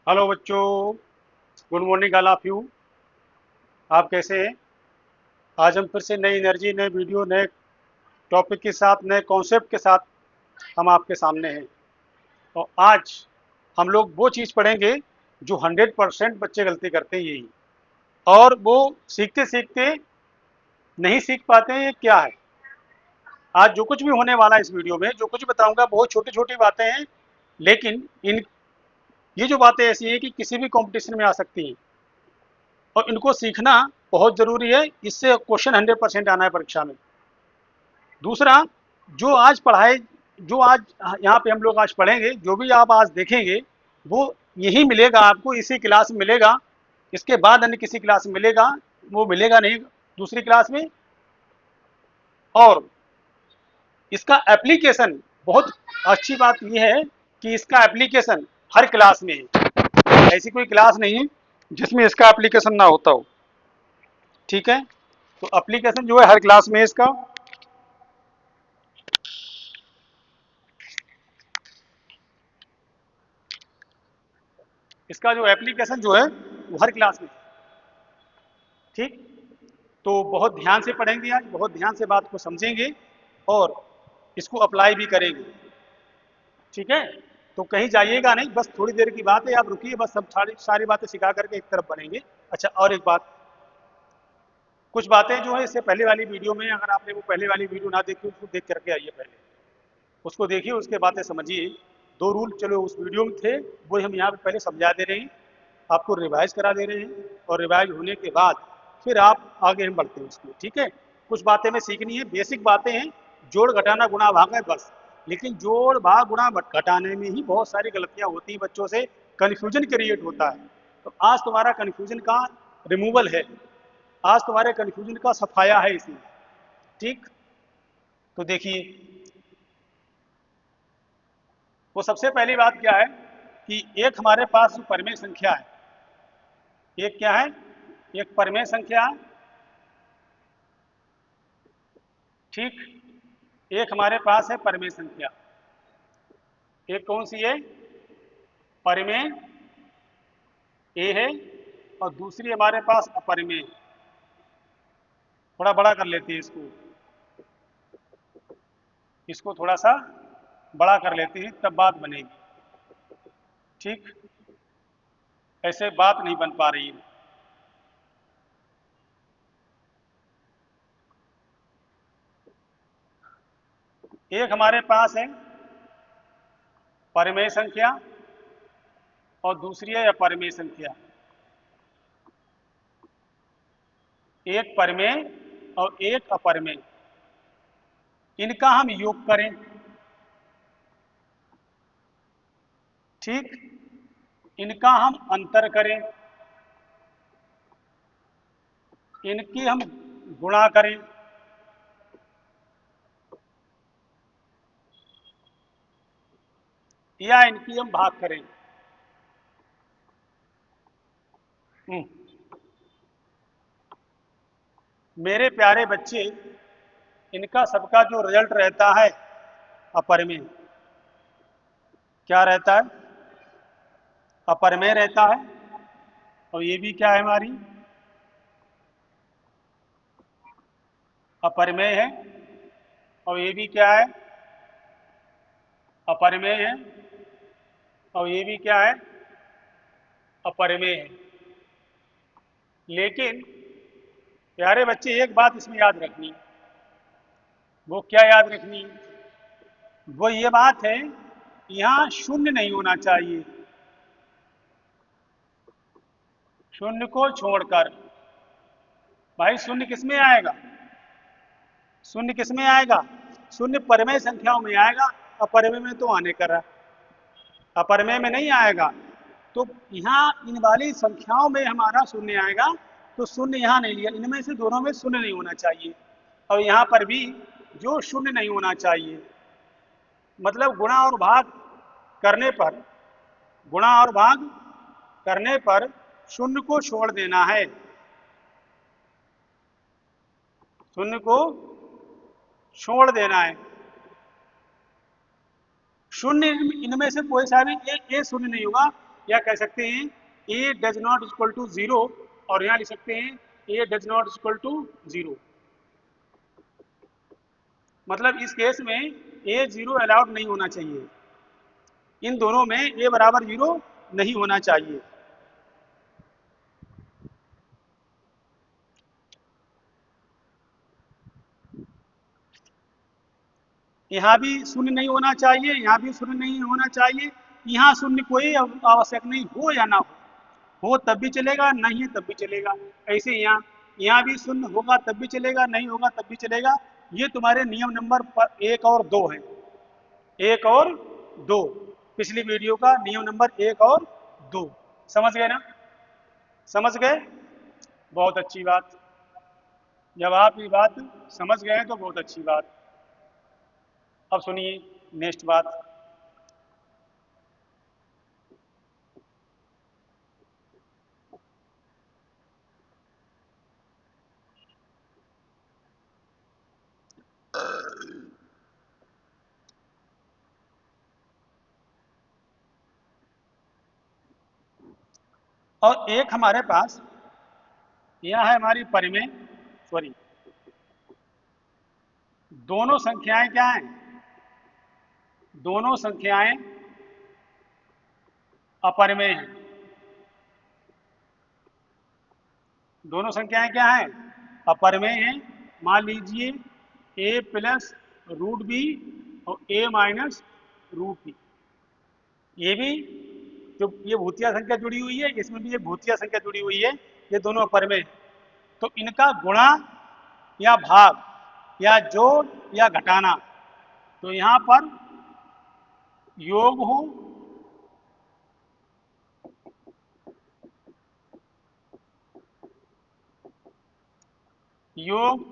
Hello बच्चों। Good morning all of you. आप कैसे हैं? आज हम फिर से नई एनर्जी, नए वीडियो, नए टॉपिक के साथ, नए कॉन्सेप्ट के साथ हम आपके सामने हैं। और आज हम लोग वो चीज़ पढ़ेंगे जो 100% बच्चे गलती करते हैं, यही। और वो सीखते सीखते नहीं सीख पाते हैं, ये क्या है। आज जो कुछ भी होने वाला है इस वीडियो में, जो कुछ बताऊंगा, बहुत छोटी छोटी बातें हैं, लेकिन इन ये जो बातें ऐसी हैं कि किसी भी कंपटीशन में आ सकती हैं और इनको सीखना बहुत ज़रूरी है। इससे क्वेश्चन 100% आना है परीक्षा में। दूसरा, जो आज पढ़ाए जो आज यहाँ पे हम लोग आज पढ़ेंगे, जो भी आप आज देखेंगे, वो यही मिलेगा आपको, इसी क्लास में मिलेगा। इसके बाद अन्य किसी क्लास में मिलेगा, वो मिलेगा नहीं दूसरी क्लास में। और इसका एप्लीकेशन, बहुत अच्छी बात यह है कि इसका एप्लीकेशन हर क्लास में है। ऐसी कोई क्लास नहीं है जिसमें इसका एप्लीकेशन ना होता हो। ठीक है, तो एप्लीकेशन जो है हर क्लास में है इसका। इसका जो एप्लीकेशन जो है वो हर क्लास में। ठीक, तो बहुत ध्यान से पढ़ेंगे, आज बहुत ध्यान से बात को समझेंगे और इसको अप्लाई भी करेंगे। ठीक है, तो कहीं जाइएगा नहीं, बस थोड़ी देर की बात है, आप रुकिए, बस सब सारी सारी बातें सिखा करके एक तरफ बनेंगे। अच्छा, और एक बात, कुछ बातें जो है इससे पहले वाली वीडियो में, अगर आपने वो पहले वाली वीडियो ना देखी, उसको देख करके आइए, पहले उसको देखिए, उसके बातें समझिए। दो रूल चलो उस वीडियो में थे, वो हम यहाँ पे पहले समझा दे रहे हैं, आपको रिवाइज करा दे रहे हैं, और रिवाइज होने के बाद फिर आप आगे हम बढ़ते हैं उसमें। ठीक है, कुछ बातें में सीखनी है, बेसिक बातें हैं, जोड़ घटाना गुणा भाग है बस। लेकिन जोड़ भाग गुणा घटाने में ही बहुत सारी गलतियां होती हैं, बच्चों से कन्फ्यूजन क्रिएट होता है। तो आज तुम्हारा कन्फ्यूजन का रिमूवल है, आज तुम्हारे कन्फ्यूजन का सफाया है इसमें। ठीक, तो देखिए, वो सबसे पहली बात क्या है कि एक हमारे पास जो परिमेय संख्या है, एक क्या है, एक परिमेय संख्या है। ठीक, एक हमारे पास है परिमेय संख्या। एक कौन सी है? परिमेय ए है, और दूसरी हमारे पास अपरिमेय। थोड़ा बड़ा कर लेते हैं इसको, इसको थोड़ा सा बड़ा कर लेते हैं, तब बात बनेगी। ठीक, ऐसे बात नहीं बन पा रही है। एक हमारे पास है परिमेय संख्या और दूसरी है अपरिमेय संख्या। एक परिमेय और एक अपरिमेय, इनका हम योग करें। ठीक, इनका हम अंतर करें, इनकी हम गुणा करें, या इनकी हम भाग करें। हम्म, मेरे प्यारे बच्चे, इनका सबका जो रिजल्ट रहता है अपरिमेय, क्या रहता है? अपरिमेय रहता है। और ये भी क्या है हमारी? अपरिमेय है। और ये भी क्या है? अपरिमेय है। और ये भी क्या है? अपरिमेय है। लेकिन प्यारे बच्चे, एक बात इसमें याद रखनी। वो क्या याद रखनी? वो ये बात है, यहां शून्य नहीं होना चाहिए। शून्य को छोड़कर, भाई शून्य किस में आएगा? शून्य किस में आएगा? शून्य परिमेय संख्याओं में आएगा, अपरिमेय में तो आने कर रहा है, अपरिमेय में नहीं आएगा। तो यहाँ इन वाली संख्याओं में हमारा शून्य आएगा, तो शून्य यहाँ नहीं लिया, इनमें से दोनों में शून्य नहीं होना चाहिए। और यहाँ पर भी जो शून्य नहीं होना चाहिए, मतलब गुणा और भाग करने पर, गुणा और भाग करने पर शून्य को छोड़ देना है, शून्य को छोड़ देना है। शून्य इनमें से कोई सा भी एक शून्य नहीं होगा, या कह सकते हैं ए डज नॉट इक्वल टू 0, और यहाँ लिख सकते हैं ए डज नॉट इक्वल टू 0। मतलब इस केस में ए 0 अलाउड नहीं होना चाहिए, इन दोनों में ए बराबर 0 नहीं होना चाहिए। यहाँ भी शून्य नहीं होना चाहिए, यहाँ भी शून्य नहीं होना चाहिए, यहाँ शून्य कोई आवश्यक नहीं, हो या ना हो तब भी चलेगा, नहीं है तब भी चलेगा। ऐसे यहाँ भी शून्य होगा तब भी चलेगा, नहीं होगा तब भी चलेगा। ये तुम्हारे नियम नंबर 1 और 2 है, 1 और 2, पिछली वीडियो का नियम नंबर 1 और 2। समझ गए ना? समझ गए? बहुत अच्छी बात। जब आप ये बात समझ गए तो बहुत अच्छी बात। अब सुनिए नेक्स्ट बात। और एक हमारे पास यह है हमारी परिमेय, सॉरी, दोनों संख्याएं क्या हैं? दोनों संख्याएं अपरिमेय हैं। दोनों संख्याएं क्या हैं? अपरिमेय हैं। मान लीजिए ए प्लस रूट बी और ए माइनस रूट बी, ये भी जो ये भूतिया संख्या जुड़ी हुई है, इसमें भी एक भूतिया संख्या जुड़ी हुई है, ये दोनों अपरिमेय हैं। तो इनका गुणा या भाग या जोड़ या घटाना, तो यहां पर योग हो योग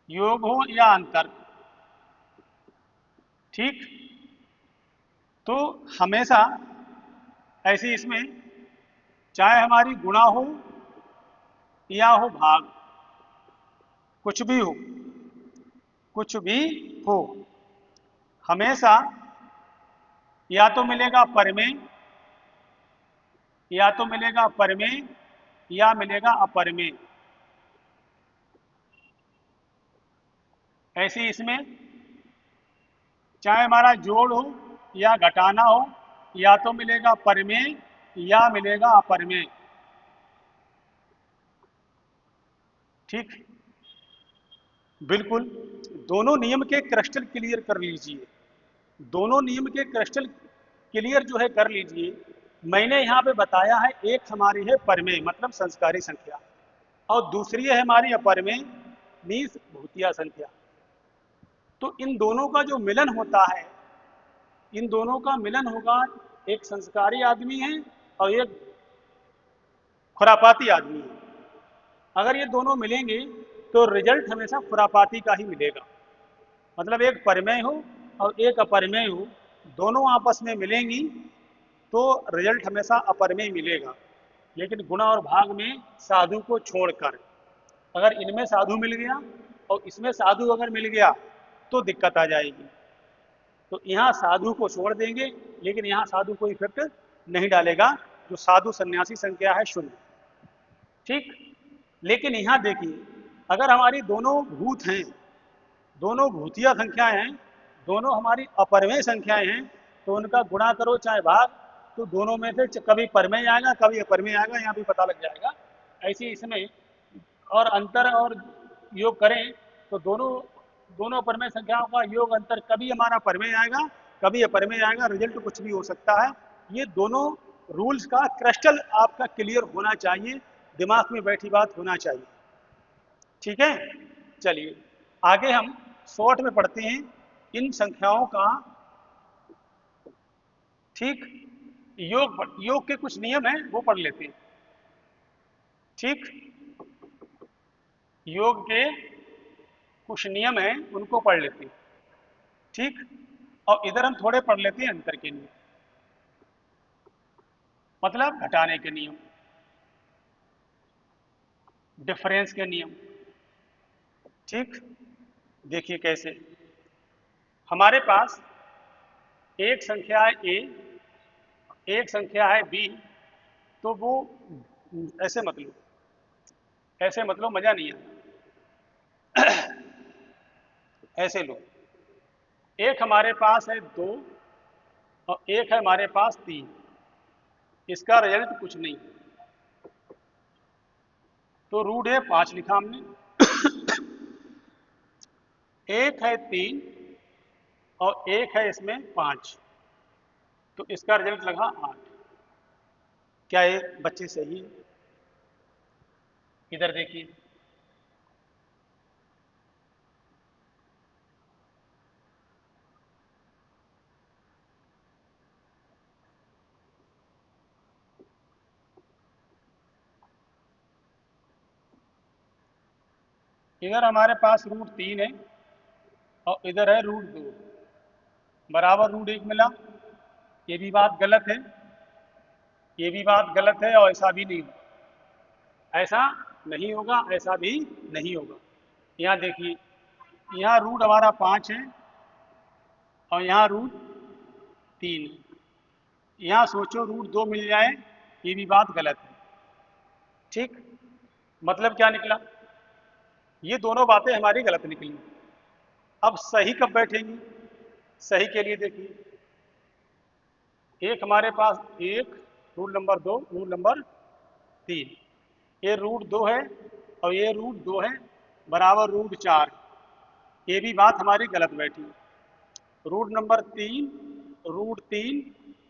योग हो या अंतर, ठीक। तो हमेशा ऐसे इसमें चाहे हमारी गुणा हो या हो भाग, कुछ भी हो, कुछ भी हो, हमेशा या तो मिलेगा परिमेय, या तो मिलेगा परिमेय, या मिलेगा अपरिमेय। ऐसे इसमें चाहे हमारा जोड़ हो या घटाना हो, या तो मिलेगा परिमेय या मिलेगा अपरिमेय, ठीक। बिल्कुल, दोनों नियम के क्रिस्टल क्लियर कर लीजिए, दोनों नियम के क्रिस्टल क्लियर जो है कर लीजिए। मैंने यहाँ पे बताया है, एक हमारी है परिमेय मतलब संस्कारी संख्या, और दूसरी है हमारी अपरिमेय मीन्स भूतिया संख्या। तो इन दोनों का जो मिलन होता है, इन दोनों का मिलन होगा, एक संस्कारी आदमी है और एक खुरापाती आदमी है। अगर ये दोनों मिलेंगे तो रिजल्ट हमेशा खुरापाती का ही मिलेगा। मतलब एक परिमेय हो और एक अपरिमेय हो, दोनों आपस में मिलेंगी तो रिजल्ट हमेशा अपरिमेय मिलेगा। लेकिन गुणा और भाग में साधु को छोड़कर, अगर इनमें साधु मिल गया और इसमें साधु अगर मिल गया तो दिक्कत आ जाएगी। तो यहाँ साधु को छोड़ देंगे, लेकिन यहाँ साधु को इफेक्ट नहीं डालेगा, जो साधु सन्यासी संख्या है शून्य, ठीक। लेकिन यहाँ देखिए, अगर हमारी दोनों भूत हैं, दोनों भूतिया संख्याएं हैं, दोनों हमारी अपरिमेय संख्याएं हैं, तो उनका गुणा करो चाहे भाग, तो दोनों में से कभी परिमेय आएगा कभी अपरिमेय आएगा, यहाँ भी पता लग जाएगा। ऐसे इसमें और अंतर और योग करें तो दोनों दोनों अपरिमेय संख्याओं का योग अंतर कभी हमारा परिमेय आएगा कभी अपरिमेय आएगा, रिजल्ट कुछ भी हो सकता है। ये दोनों रूल्स का क्रिस्टल आपका क्लियर होना चाहिए, दिमाग में बैठी बात होना चाहिए, ठीक है। चलिए आगे हम शॉर्ट में पढ़ते हैं इन संख्याओं का, ठीक। योग के कुछ नियम हैं वो पढ़ लेते हैं, ठीक। योग के कुछ नियम हैं उनको पढ़ लेते हैं, ठीक। और इधर हम थोड़े पढ़ लेते हैं अंतर के नियम, मतलब घटाने के नियम, डिफरेंस के नियम, ठीक। देखिए कैसे हमारे पास एक संख्या है ए, एक संख्या है बी, तो वो ऐसे मत लो, ऐसे मत लो, मजा नहीं आता। ऐसे लो, एक हमारे पास है दो और एक है हमारे पास तीन, इसका रिजल्ट कुछ नहीं, तो रूट है 5 लिखा हमने। एक है 3 और एक है इसमें 5, तो इसका रिजल्ट लगा 8। क्या ये बच्चे सही है? इधर देखिए, इधर हमारे पास रूट 3 है और इधर है रूट 2, बराबर रूट 1 मिला। ये भी बात गलत है, ये भी बात गलत है, और ऐसा भी नहीं होगा, ऐसा नहीं होगा, ऐसा भी नहीं होगा। यहाँ देखिए, यहाँ रूट हमारा 5 है और यहाँ रूट 3 है। यहाँ सोचो रूट 2 मिल जाए, ये भी बात गलत है। ठीक, मतलब क्या निकला? ये दोनों बातें हमारी गलत निकली। अब सही कब बैठेंगी? सही के लिए देखिए, एक हमारे पास एक, रूल नंबर 2, रूल नंबर 3, ये रूट 2 है और ये रूट 2 है, बराबर रूट 4, ये भी बात हमारी गलत बैठी। रूट नंबर 3, रूट 3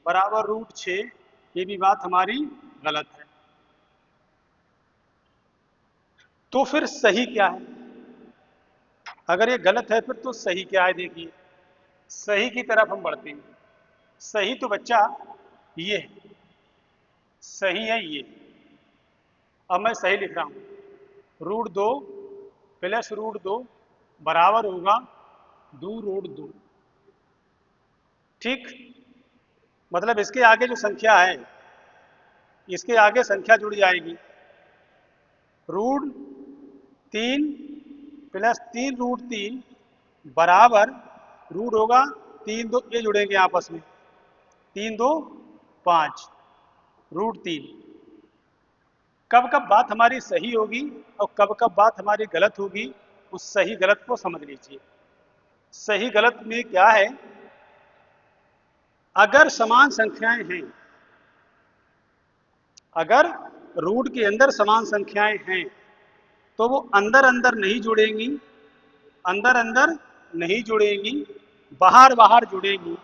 बराबर रूट 6, ये भी बात हमारी गलत है। तो फिर सही क्या है? अगर ये गलत है फिर तो सही क्या है? देखिए, सही की तरफ हम बढ़ते हैं। सही तो बच्चा ये है, सही है ये। अब मैं सही लिख रहा हूं, रूट 2 प्लस रूट 2 बराबर होगा 2 रूट 2। ठीक, मतलब इसके आगे जो संख्या है, इसके आगे संख्या जुड़ जाएगी। रूट 3 प्लस 3 रूट 3 बराबर रूट होगा 3 2, ये जुड़ेंगे आपस में, 3 2 5 रूट 3। कब कब बात हमारी सही होगी और कब कब बात हमारी गलत होगी, उस सही गलत को समझ लीजिए। सही गलत में क्या है? अगर समान संख्याएं हैं, अगर रूट के अंदर समान संख्याएं हैं, तो वो अंदर अंदर नहीं जुड़ेंगी, अंदर अंदर नहीं जुड़ेंगी, बाहर बाहर जुड़ेंगी,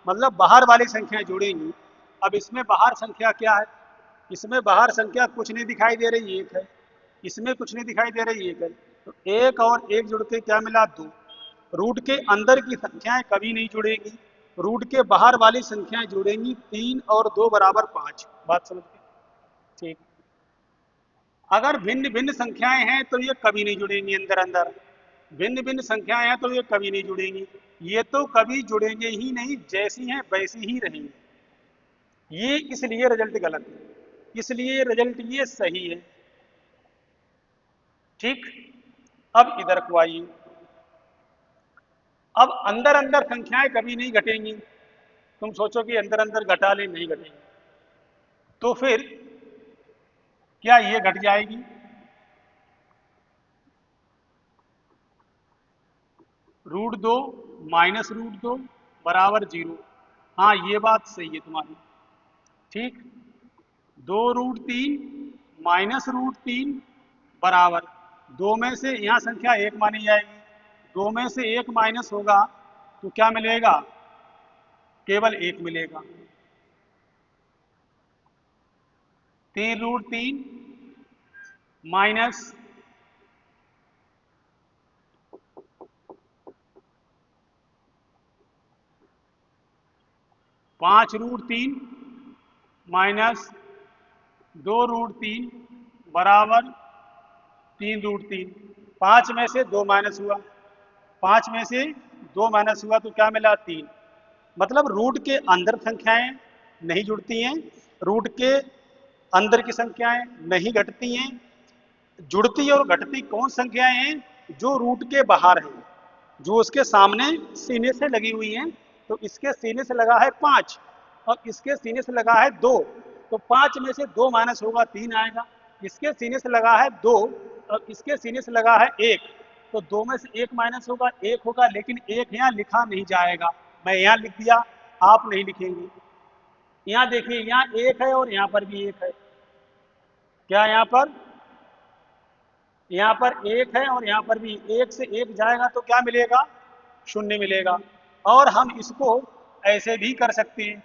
मतलब बाहर वाली संख्याएं जुड़ेंगी। अब इसमें बाहर संख्या क्या है? इसमें बाहर संख्या कुछ नहीं दिखाई दे रही, एक है। इसमें कुछ नहीं दिखाई दे रही, एक है। तो एक और एक जुड़ के क्या मिला? 2। रूट के अंदर की संख्याएं कभी नहीं जुड़ेंगी, रूट के बाहर वाली संख्याएं जुड़ेंगी। 3 और 2 बराबर 5। बात समझ गए? ठीक। अगर भिन्न भिन्न संख्याएं हैं तो ये कभी नहीं जुड़ेंगी अंदर अंदर, भिन्न भिन्न संख्याएं हैं तो ये कभी नहीं जुड़ेंगी, ये तो कभी जुड़ेंगे ही नहीं, जैसी हैं वैसी ही रहेंगी। ये इसलिए रिजल्ट गलत है, इसलिए रिजल्ट ये सही है। ठीक, अब इधर को आइए। अब अंदर अंदर संख्याएं कभी नहीं घटेंगी। तुम सोचो कि अंदर अंदर घटा ले, नहीं घटेंगी, तो फिर क्या ये घट जाएगी? रूट 2 माइनस रूट 2 बराबर 0। हाँ, ये बात सही है तुम्हारी। ठीक, 2 रूट 3 माइनस रूट 3 बराबर, दो में से यहाँ संख्या एक मानी जाएगी, दो में से एक माइनस होगा तो क्या मिलेगा? केवल एक मिलेगा। 3 root 3 minus 5 root 3 minus 2 root 3 बराबर 3 रूट 3। 5 में से 2 माइनस हुआ, 5 में से 2 माइनस हुआ तो क्या मिला? 3। मतलब रूट के अंदर संख्याएं नहीं जुड़ती हैं, रूट के अंदर की संख्याएं नहीं घटती हैं। जुड़ती और घटती कौन संख्याएं हैं? जो रूट के बाहर हैं, जो उसके सामने सीने से लगी हुई हैं, तो इसके सीने से लगा है 5 और इसके सीने से लगा है 2, तो 5 में से 2 माइनस होगा 3 आएगा। इसके सीने से लगा है 2 और इसके सीने से लगा है 1, तो 2 में से 1 माइनस होगा 1 होगा, लेकिन 1 यहाँ लिखा नहीं जाएगा। मैं यहाँ लिख दिया, आप नहीं लिखेंगे। यहाँ देखिए, यहाँ 1 है और यहाँ पर भी 1 है। क्या यहाँ पर 1 है और यहाँ पर भी 1 से 1 जाएगा तो क्या मिलेगा? 0 मिलेगा। और हम इसको ऐसे भी कर सकते हैं,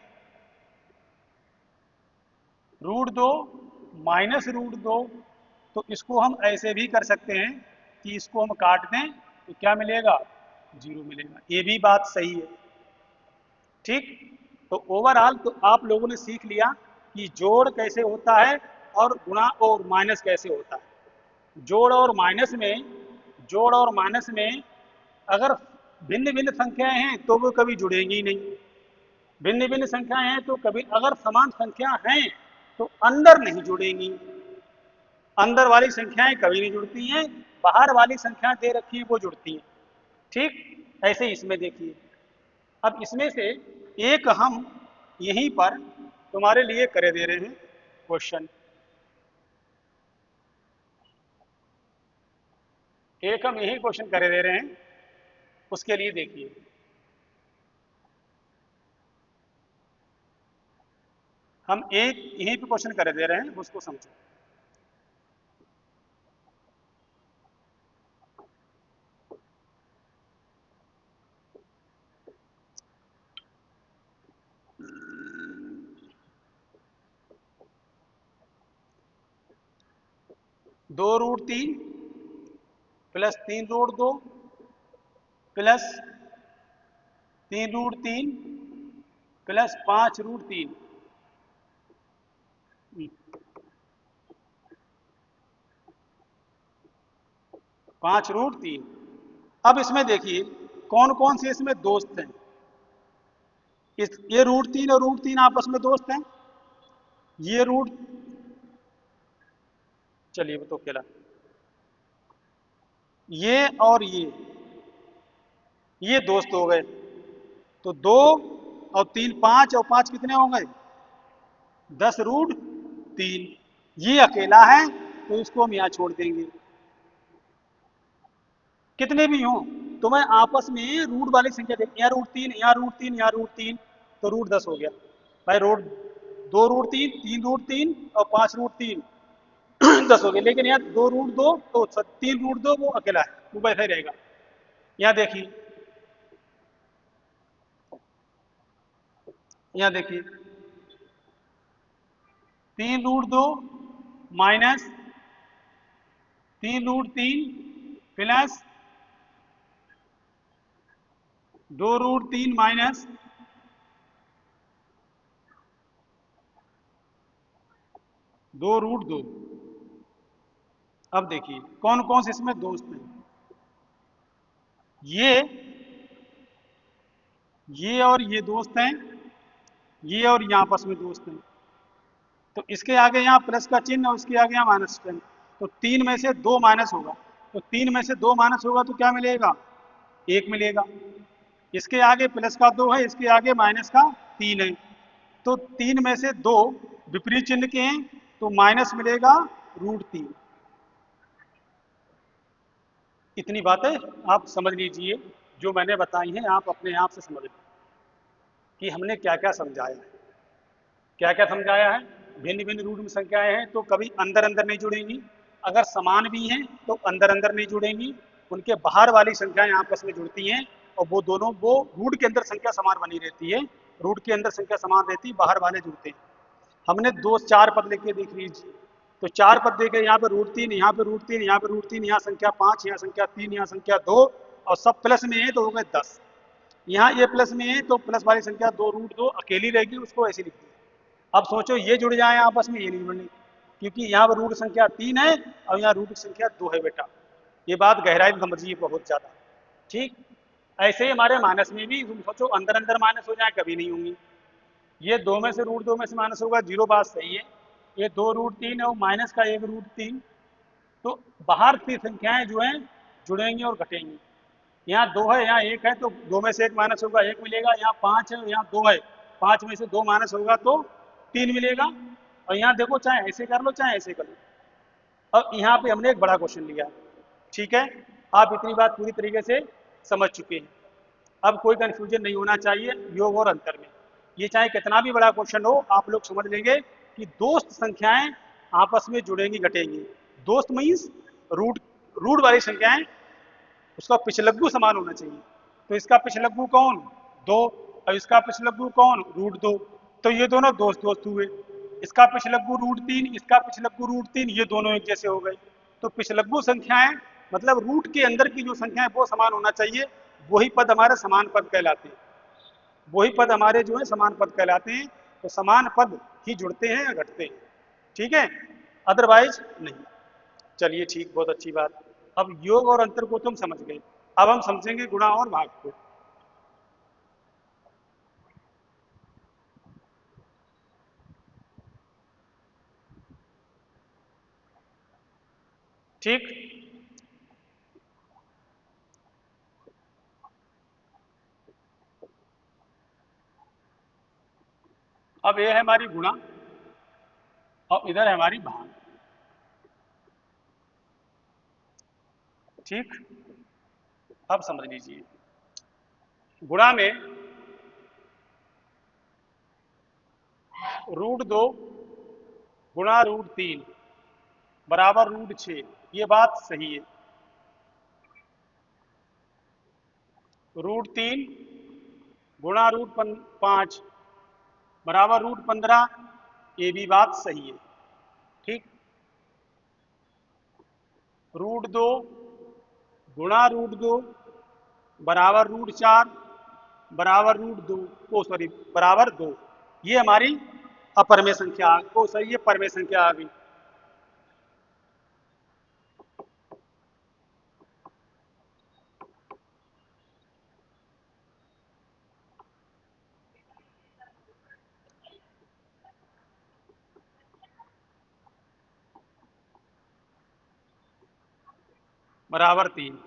√2 माइनस √2, तो इसको हम ऐसे भी कर सकते हैं कि इसको हम काट दें तो क्या मिलेगा? 0 मिलेगा। ये भी बात सही है। ठीक, तो ओवरऑल तो आप लोगों ने सीख लिया कि जोड़ कैसे होता है और गुणा और माइनस कैसे होता है। जोड़ और माइनस में अगर भिन्न भिन्न संख्याएं हैं तो वो कभी जुड़ेंगी ही नहीं। भिन्न भिन्न संख्याएं हैं तो कभी, अगर समान संख्या हैं तो अंदर नहीं जुड़ेंगी। अंदर वाली संख्याएं कभी नहीं जुड़ती हैं, बाहर वाली संख्या दे रखी है वो जुड़ती हैं। ठीक, ऐसे इसमें देखिए। अब इसमें से एक हम यहीं पर तुम्हारे लिए करे दे रहे हैं क्वेश्चन। एक हम यही क्वेश्चन करे दे रहे हैं, उसके लिए देखिए। हम एक यहीं पे क्वेश्चन करे दे रहे हैं, उसको समझो। (2√3 प्लस 3√2 प्लस 3√3 प्लस 5√3)। 5√3। अब इसमें देखिए कौन कौन से इसमें दोस्त हैं। ये √3 और √3 आपस में दोस्त हैं। ये रूट, चलिए वो तो अकेला, ये और ये दोस्त हो गए। तो 2 और 3 5 और 5 कितने हो गए? 10√3। ये अकेला है तो इसको हम यहां छोड़ देंगे। कितने भी हों तो मैं आपस में रूट वाली संख्या देख, यहाँ √3 यहाँ √3 यहाँ √3, तो √10 हो गया भाई। 2√3 3√3 और 5√3 10 हो गए। लेकिन यहाँ 2√2 तो 3√2 वो अकेला है, वो वैसे ही रहेगा। यहाँ देखिए, यहाँ देखिए 3√2 माइनस 3√3 प्लस 2√3 माइनस 2√2। अब देखिए कौन कौन से इसमें दोस्त हैं। ये और ये दोस्त हैं, ये और ये आपस में दोस्त हैं। तो इसके आगे यहाँ प्लस का चिन्ह और इसके आगे यहाँ माइनस चिन्ह, तो 3 में से 2 माइनस होगा। तो 3 में से 2 माइनस होगा तो क्या मिलेगा? 1 मिलेगा। इसके आगे प्लस का 2 है, इसके आगे माइनस का 3 है। तो 3 में से 2 विपरीत चिन्ह के हैं तो माइनस मिलेगा √3। इतनी बातें आप समझ लीजिए, जो मैंने बताई हैं आप अपने आप से समझ लीजिए कि हमने क्या क्या समझाया है। क्या क्या समझाया है? भिन्न भिन्न रूट में संख्याएं हैं तो कभी अंदर अंदर नहीं जुड़ेंगी, अगर समान भी हैं तो अंदर अंदर नहीं जुड़ेंगी, उनके बाहर वाली संख्याएं आपस में जुड़ती हैं और वो दोनों, वो रूट के अंदर संख्या समान बनी रहती है, रूट के अंदर संख्या समान रहती है, बाहर वाले जुड़ते हैं। हमने 4 पद लेके देख लीजिए, तो 4 पद देखे, यहाँ पे √3 यहाँ पे √3 यहाँ पे √3, यहाँ संख्या 5 यहाँ संख्या 3 यहाँ संख्या 2 और सब प्लस में है तो हो गए 10। यहाँ ये प्लस में है तो प्लस वाली संख्या 2√2 अकेली रहेगी, उसको ऐसे लिख दिया। अब सोचो ये जुड़ जाए आपस में, ये नहीं जुड़ने, क्योंकि यहाँ पर रूट संख्या 3 है और यहाँ रूट संख्या 2 है बेटा। ये बात गहराई में समझिए बहुत ज़्यादा। ठीक, ऐसे ही हमारे माइनस में भी तुम सोचो अंदर अंदर माइनस हो जाए, कभी नहीं होंगी। ये 2 में से √2 में से माइनस होगा, 0 बात सही है। ये 2√3 और माइनस का 1√3, तो बाहर की संख्याएं जो हैं जुड़ेंगी और घटेंगी। यहाँ 2 है, यहाँ 1 है, तो 2 में से 1 माइनस होगा 1 मिलेगा। यहाँ 5 है, यहाँ 2 है, 5 में से 2 माइनस होगा तो 3 मिलेगा। और यहाँ देखो, चाहे ऐसे कर लो चाहे ऐसे कर लो। अब यहाँ पे हमने एक बड़ा क्वेश्चन लिया, ठीक है। आप इतनी बात पूरी तरीके से समझ चुके हैं। अब कोई कंफ्यूजन नहीं होना चाहिए योग और अंतर में। ये चाहे कितना भी बड़ा क्वेश्चन हो, आप लोग समझ लेंगे कि दोस्त संख्याएं आपस में जुड़ेंगी घटेंगी। दोस्त मीन्स रूट, रूट वाली संख्याएं, उसका पिछलग्गू समान होना चाहिए। तो इसका पिछलग्गू कौन? 2। और इसका पिछलग्गू कौन? √2। तो ये दोनों दोस्त दोस्त हुए। इसका पिछलग्गू √3, इसका पिछलग्गू √3, ये दोनों एक जैसे हो गए। तो पिछलग्गू संख्याएं मतलब रूट के अंदर की जो संख्याएं वो समान होना चाहिए। वही पद हमारे समान पद कहलाते हैं। वही पद हमारे जो है समान पद कहलाते हैं। तो समान पद ही जुड़ते हैं या घटते हैं, ठीक है, अदरवाइज नहीं। चलिए ठीक, बहुत अच्छी बात। अब योग और अंतर को तुम समझ गए। अब हम समझेंगे गुणा और भाग को। ठीक, अब ये है हमारी गुणा और इधर है हमारी भाग। ठीक, अब समझ लीजिए। गुणा में √2 गुणा √3 बराबर √6, ये बात सही है। √3 गुणा √5 बराबर √15, ये भी बात सही है। ठीक, √2 गुणा √2 बराबर √4 बराबर √2, ओ सॉरी बराबर 2, ये हमारी अपरमेय संख्या ओ सॉरी ये परमेय संख्या आ गई। बराबर 3,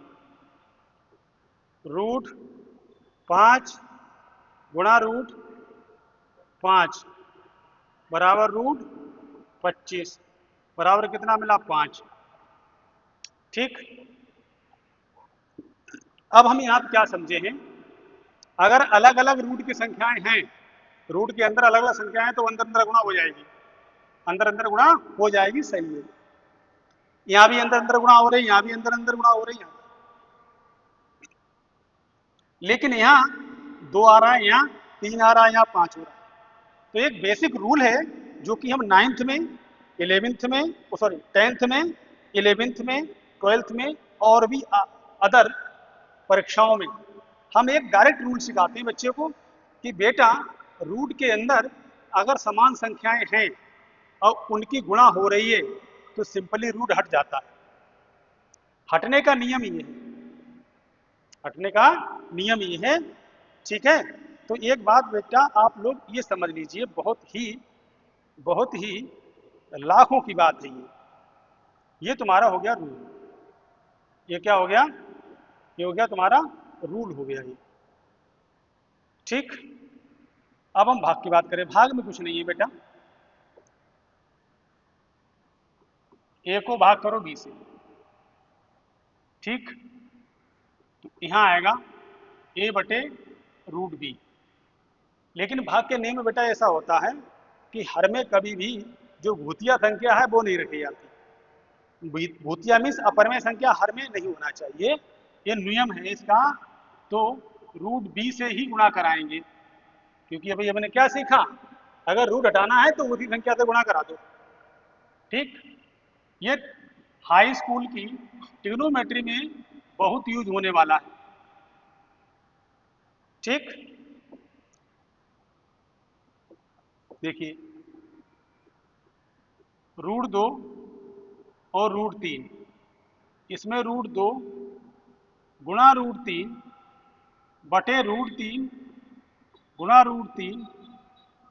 √5 गुणा √5 बराबर √25 बराबर कितना मिला? 5। ठीक, अब हम यहाँ क्या समझे हैं? अगर अलग अलग रूट की संख्याएं हैं, रूट के अंदर अलग अलग संख्याएं हैं, तो अंदर अंदर गुणा हो जाएगी। अंदर अंदर गुणा हो जाएगी, सही है। यहाँ भी अंदर अंदर गुणा हो रही है, यहाँ भी अंदर अंदर गुणा हो रही है। लेकिन यहाँ 2 आ रहा है, यहाँ 3 आ रहा है, यहाँ 5 हो रहा है। तो एक बेसिक रूल है जो कि हम 9th में, 11th में, सॉरी 10th में, 11th में, 12th में और भी अदर परीक्षाओं में हम एक डायरेक्ट रूल सिखाते हैं बच्चे को कि बेटा, रूट के अंदर अगर समान संख्याएं हैं और उनकी गुणा हो रही है तो सिंपली रूट हट जाता है। हटने का नियम ये है, हटने का नियम ये है। ठीक है, तो एक बात बेटा आप लोग ये समझ लीजिए, बहुत ही लाखों की बात है ये तुम्हारा हो गया रूल। ये क्या हो गया? ये हो गया तुम्हारा रूल हो गया ये। ठीक, अब हम भाग की बात करें। भाग में कुछ नहीं है बेटा, ए को भाग करो बी से। ठीक, तो यहां आएगा a/√b। लेकिन भाग के नियम में बेटा ऐसा होता है कि हर में कभी भी जो भूतिया संख्या है वो नहीं रखी जाती। भूतिया मीन्स अपरमेय संख्या हर में नहीं होना चाहिए, ये नियम है इसका। तो √b से ही गुणा कराएंगे, क्योंकि अभी हमने क्या सीखा? अगर रूट हटाना है तो उसी संख्या से गुणा करा दो। ठीक, ये हाई स्कूल की ट्रिग्नोमेट्री में बहुत यूज होने वाला है। ठीक, देखिए, √2 और √3, इसमें √2 गुणा √3 बटे √3 गुणा √3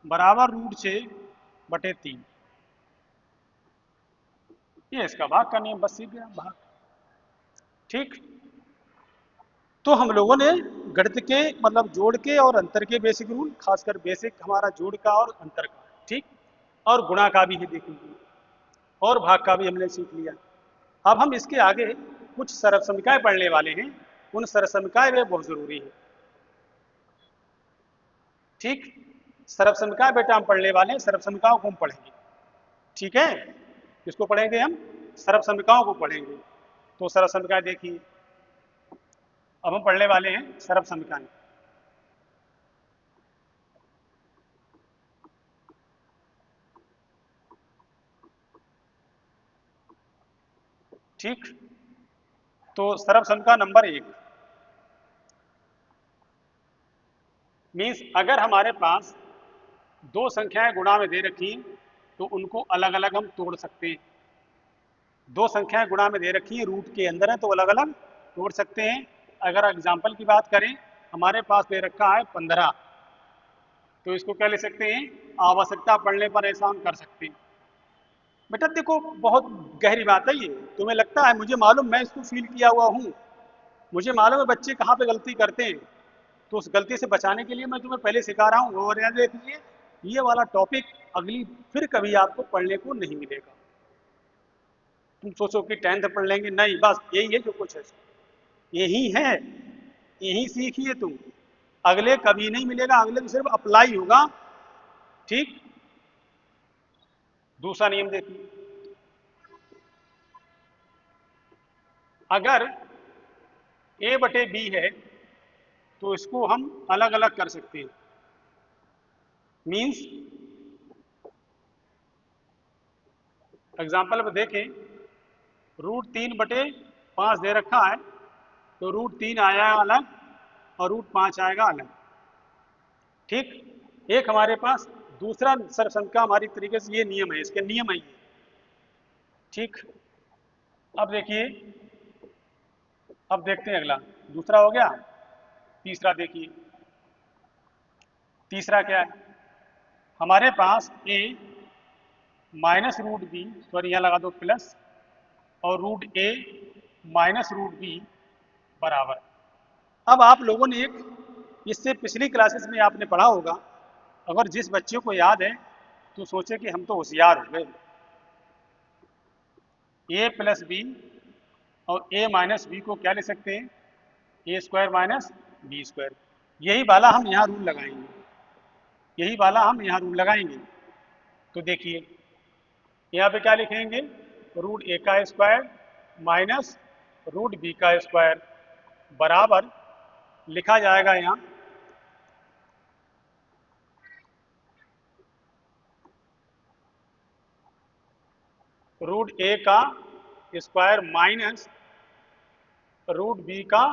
बराबर √6/3। ये इसका भाग का नियम, बस सीख गया भाग। ठीक, तो हम लोगों ने गणित के मतलब जोड़ के और अंतर के बेसिक रूल, खासकर बेसिक हमारा जोड़ का और अंतर का, ठीक, और गुणा का भी है देख लीजिए, और भाग का भी हमने सीख लिया। अब हम इसके आगे कुछ सरल समीकरण पढ़ने वाले हैं, उन सरल समीकरण वे बहुत जरूरी है, ठीक। सरल समीकरण बेटा हम पढ़ने वाले हैं, सरल समीकरणों को हम पढ़ेंगे, ठीक है। किसको पढ़ेंगे हम? सरल समीकरणों को पढ़ेंगे। तो सरल समीकरण देखिए, अब हम पढ़ने वाले हैं सरल समीकरण, ठीक। तो सरल समीकरण नंबर 1 मीन्स अगर हमारे पास दो संख्याएं गुणा में दे रखी हैं तो उनको अलग अलग हम तोड़ सकते हैं। दो संख्याएं गुणा में दे रखी हैं, रूट के अंदर है तो अलग अलग तोड़ सकते हैं। अगर एग्जाम्पल की बात करें, हमारे पास दे रखा है 15, तो इसको क्या ले सकते हैं? आवश्यकता पड़ने पर ऐसा हम कर सकते हैं। बेटा देखो बहुत गहरी बात है ये, तुम्हें लगता है मुझे मालूम, मैं इसको फील किया हुआ हूँ, मुझे मालूम है बच्चे कहाँ पे गलती करते हैं, तो उस गलती से बचाने के लिए मैं तुम्हें पहले सिखा रहा हूँ। और याद रखिए ये वाला टॉपिक अगली फिर कभी आपको पढ़ने को नहीं मिलेगा। तुम सोचो कि 10th पढ़ लेंगे, नहीं, बस यही है जो कुछ है, यही है, यही सीखिए तुम, अगले कभी नहीं मिलेगा, अगले तो सिर्फ अप्लाई होगा, ठीक। दूसरा नियम देखिए, अगर ए बटे बी है तो इसको हम अलग अलग कर सकते हैं। मीन्स एग्जाम्पल में देखें, √3/5 दे रखा है, तो √3 आया अलग और √5 आएगा अलग, ठीक। एक हमारे पास दूसरा सरसंख्या का हमारी तरीके से ये नियम है, इसके नियम है ये, ठीक। अब देखिए, अब देखते हैं अगला, दूसरा हो गया, तीसरा देखिए, तीसरा क्या है, हमारे पास ए -√b, सॉरी यहाँ लगा दो प्लस, और √a -√b बराबर। अब आप लोगों ने एक, इससे पिछली क्लासेस में आपने पढ़ा होगा, अगर जिस बच्चे को याद है तो सोचे कि हम तो होशियार हो गए, a+b और a-b को क्या ले सकते हैं? a² - b²। यही वाला हम यहाँ रूल लगाएंगे, यही वाला हम यहाँ रूल लगाएंगे। तो देखिए यहाँ पे क्या लिखेंगे? √a² -√b² बराबर लिखा जाएगा यहाँ √a का स्क्वायर माइनस √b का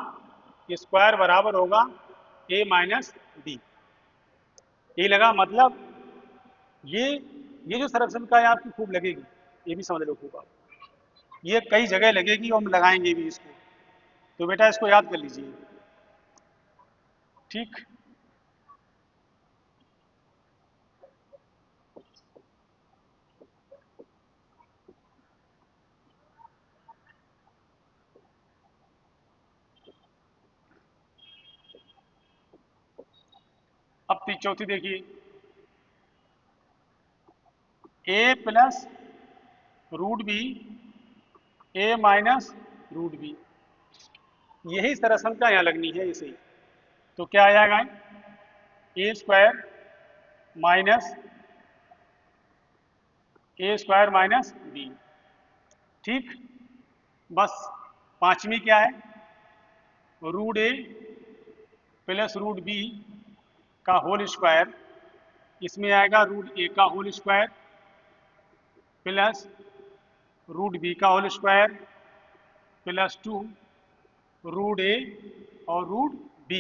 स्क्वायर बराबर होगा a - b। ये लगा मतलब, ये जो सरल समीकरण है आपकी खूब लगेगी, ये भी समझ लो खूब आप, ये कई जगह लगेगी और हम लगाएंगे भी इसको, तो बेटा इसको याद कर लीजिए, ठीक। अब चौथी देखिए, a+√b a-√b, यही सरल समीकरण यहाँ लगनी है इसे, तो क्या आ जाएगा? a² -a² - b, ठीक। बस पांचवी क्या है? √a +√b का होल स्क्वायर, इसमें आएगा √a का होल स्क्वायर प्लस √b का होल स्क्वायर +2 √a और √b,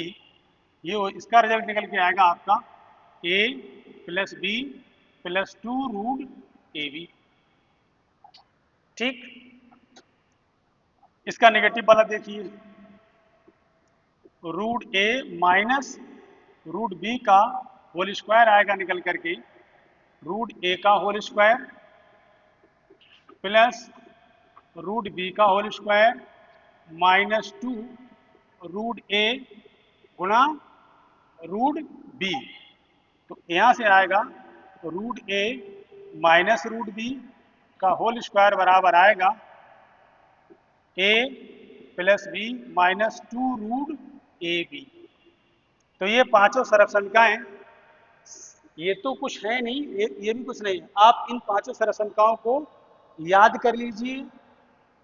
इसका रिजल्ट निकल के आएगा आपका a + b +2 √ab, ठीक। इसका नेगेटिव वाला देखिए, √a -√b का होल स्क्वायर आएगा निकल करके √a का होल स्क्वायर प्लस √b का होल स्क्वायर -2 रूट ए गुणा रूट बी। तो यहाँ से आएगा root A minus root B का होल स्क्वायर बराबर आएगा A plus B minus 2 root A B. तो ये पांचों सरलसंख्याएं, ये तो कुछ है नहीं, ये भी कुछ नहीं है। आप इन पांचों सरलसंख्याओं को याद कर लीजिए।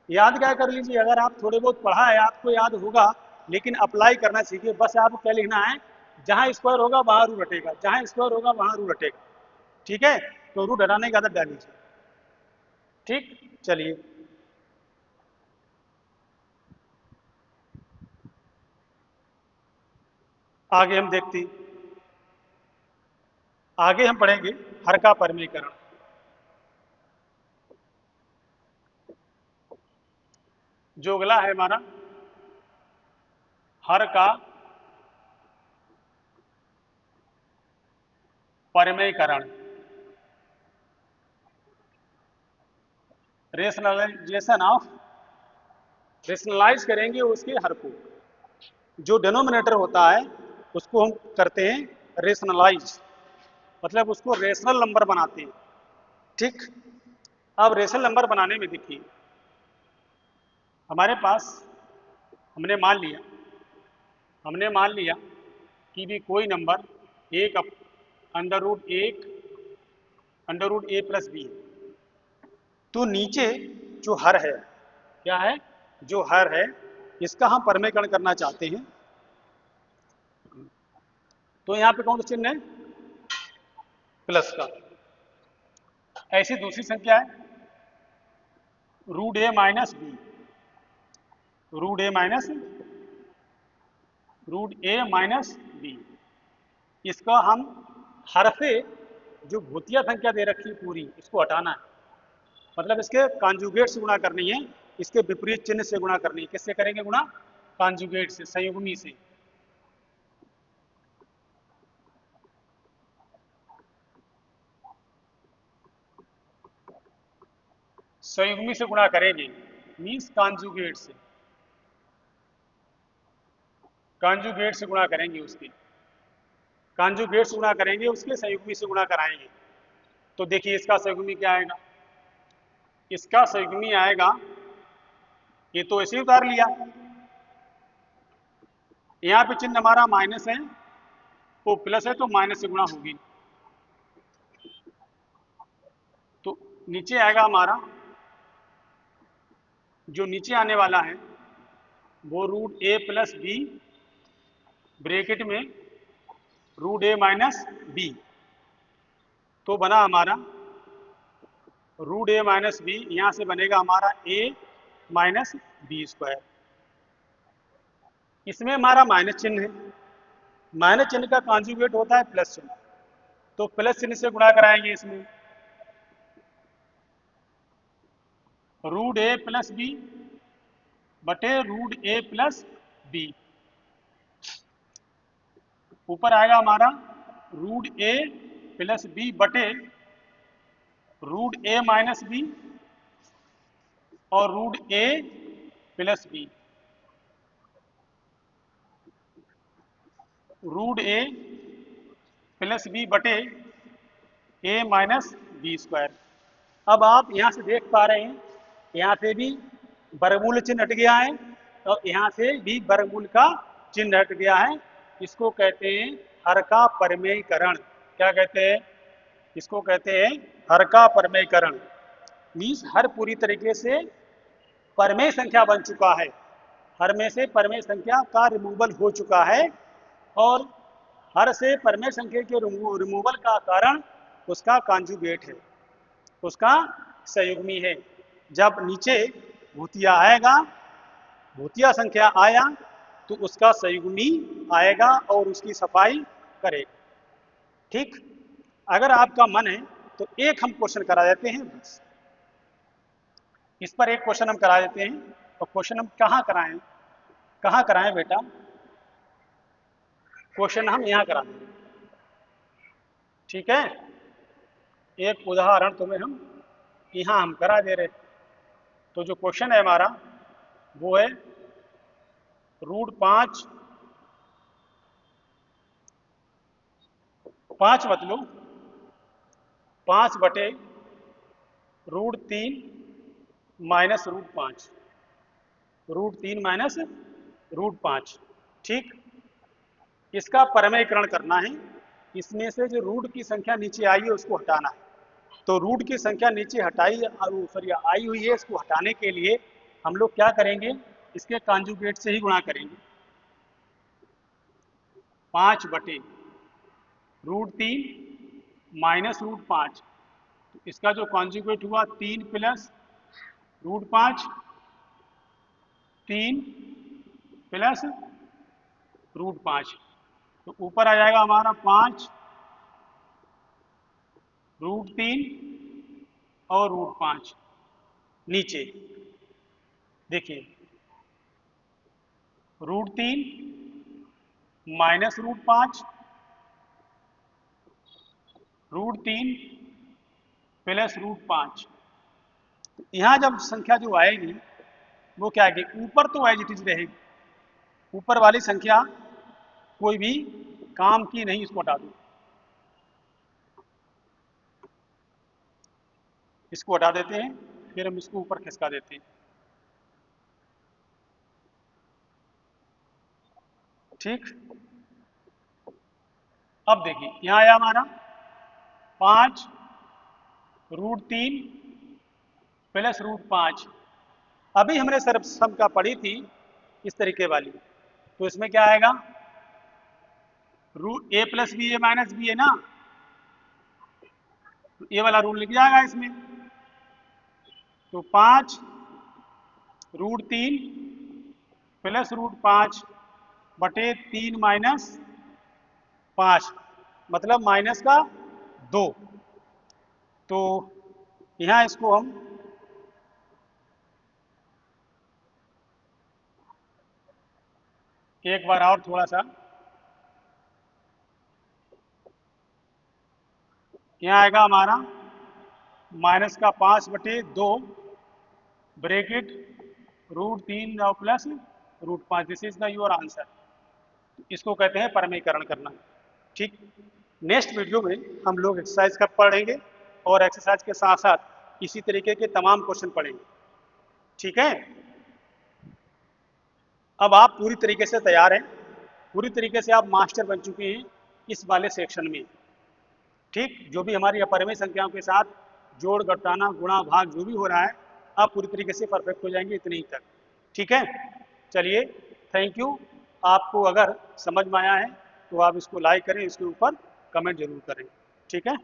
याद क्या कर लीजिए, अगर आप थोड़े बहुत पढ़ा है आपको याद होगा, लेकिन अप्लाई करना सीखिए। बस आपको क्या लिखना है, जहां स्क्वायर होगा वहां रूट हटेगा, जहां स्क्वायर होगा वहां रूट हटेगा। ठीक है, तो रूट हटाने की आदत डाल लीजिए। ठीक, चलिए आगे हम देखते हैं। आगे हम पढ़ेंगे हर का परमीकरण। जो अगला है हमारा हर का परमीकरण, रेशनलाइजेशन ऑफ, रेशनलाइज करेंगे उसके हर को। जो डिनोमिनेटर होता है उसको हम करते हैं रेशनलाइज, मतलब उसको रेशनल नंबर बनाते हैं। ठीक, अब रेशनल नंबर बनाने में देखिए, हमारे पास हमने मान लिया हमने मान लिया कि भी कोई नंबर एक अंडर रूट एक अंडर रूट ए प्लस बी है। तो नीचे जो हर है, क्या है, जो हर है, इसका हम परमीकरण करना चाहते हैं। तो यहाँ पे कौन सा चिन्ह है, प्लस का। ऐसी दूसरी संख्या है root A minus B, root A minus root A minus B. इसका हम हर से जो भूतिया संख्या दे रखी है पूरी, इसको हटाना है। मतलब इसके कॉन्जुगेट से गुणा करनी है, इसके विपरीत चिन्ह से गुणा करनी है। किससे करेंगे गुणा, कॉन्जुगेट से, संयुग्मी से। संयुग्मी से गुणा करेंगे, मीन्स कॉन्जुगेट से, कॉन्जुगेट से गुणा करेंगे उसके, कॉन्जुगेट से गुणा करेंगे उसके, संयुग्मी से गुणा कराएंगे। तो देखिए इसका संयुग्मी क्या आएगा, इसका संयुग्मी आएगा, ये तो ऐसे ही उतार लिया, यहाँ पे चिन्ह हमारा माइनस है, वो प्लस है तो माइनस से गुणा होगी। तो नीचे आएगा हमारा, जो नीचे आने वाला है वो रूट ए प्लस बी ब्रैकेट में रूट ए माइनस बी। तो बना हमारा रूट ए माइनस बी, यहां से बनेगा हमारा ए माइनस बी स्क्वायर। इसमें हमारा माइनस चिन्ह है, माइनस चिन्ह का कॉन्जुगेट होता है प्लस चिन्ह, तो प्लस चिन्ह से गुणा कराएंगे इसमें, रूट ए प्लस बी बटे रूट ए प्लस बी। ऊपर आएगा हमारा रूट ए प्लस बी बटे रूट ए माइनस बी और रूट ए प्लस बी, रूट ए प्लस बी बटे ए माइनस बी स्क्वायर। अब आप यहाँ से देख पा रहे हैं, यहाँ से भी वर्गमूल चिन्ह हट गया है और यहाँ से भी वर्गमूल का चिन्ह हट गया है। इसको कहते हैं हर का परमेयीकरण। क्या कहते हैं, इसको कहते हैं हर का परमेयीकरण। मीन्स हर पूरी तरीके से परमेय संख्या बन चुका है, हर में से परमेय संख्या का रिमूवल हो चुका है, और हर से परमेय संख्या के रिमूवल का कारण उसका कॉन्जुगेट है, उसका संयुग्मी है। जब नीचे भूतिया आएगा, भूतिया संख्या आया, तो उसका संयुग्मी आएगा और उसकी सफाई करेगा। ठीक, अगर आपका मन है तो एक हम क्वेश्चन करा देते हैं बस, इस पर एक क्वेश्चन हम करा देते हैं। और क्वेश्चन हम कहाँ कराएं बेटा, क्वेश्चन हम यहाँ करा देंगे। ठीक है, एक उदाहरण तुम्हें हम यहाँ हम करा दे रहे। तो जो क्वेश्चन है हमारा वो है √5, 5 मत लो, 5/√3 माइनस √5, √3 माइनस √5। ठीक, इसका परमेयीकरण करना है। इसमें से जो रूट की संख्या नीचे आई है उसको हटाना है। तो रूट की संख्या नीचे हटाई, सॉरी आई हुई है, इसको हटाने के लिए हम लोग क्या करेंगे, इसके कॉन्जुगेट से ही गुणा करेंगे। 5/√3 माइनस √5, तो इसका जो कॉन्जुगेट हुआ 3 प्लस √5, 3 प्लस √5, तो ऊपर आ जाएगा हमारा 5√3 और √5। नीचे देखिए, √3 माइनस √5, √3 प्लस √5। यहाँ जब संख्या जो आएगी वो क्या आएगी, ऊपर तो एज इट इज रहेगी, ऊपर वाली संख्या कोई भी काम की नहीं, इसको हटा दो, इसको हटा देते हैं, फिर हम इसको ऊपर खिसका देते हैं। ठीक, अब देखिए यहाँ आया हमारा 5√3 प्लस √5। अभी हमने सर्वसम का पढ़ी थी इस तरीके वाली, तो इसमें क्या आएगा, a plus B A minus B है ना, तो ए वाला रूल लिख जाएगा इसमें। तो 5√3 प्लस √5/3 माइनस 5, मतलब माइनस का 2। तो यहाँ इसको हम एक बार और थोड़ा सा, यहाँ आएगा हमारा माइनस का 5/2 ब्रैकेट √3 और plus √5। This is the your answer. इसको कहते हैं परमेयीकरण करना। ठीक, नेक्स्ट वीडियो में हम लोग एक्सरसाइज का पढ़ेंगे और एक्सरसाइज के साथ साथ इसी तरीके के तमाम क्वेश्चन पढ़ेंगे। ठीक है, अब आप पूरी तरीके से तैयार हैं, पूरी तरीके से आप मास्टर बन चुके हैं इस वाले सेक्शन में। ठीक, जो भी हमारी अपरिमेय संख्याओं के साथ जोड़, घटाना, गुणा, भाग जो भी हो रहा है, आप पूरी तरीके से परफेक्ट हो जाएंगे इतने ही तक। ठीक है, चलिए, थैंक यू। आपको अगर समझ में आया है तो आप इसको लाइक करें, इसके ऊपर कमेंट जरूर करें। ठीक है।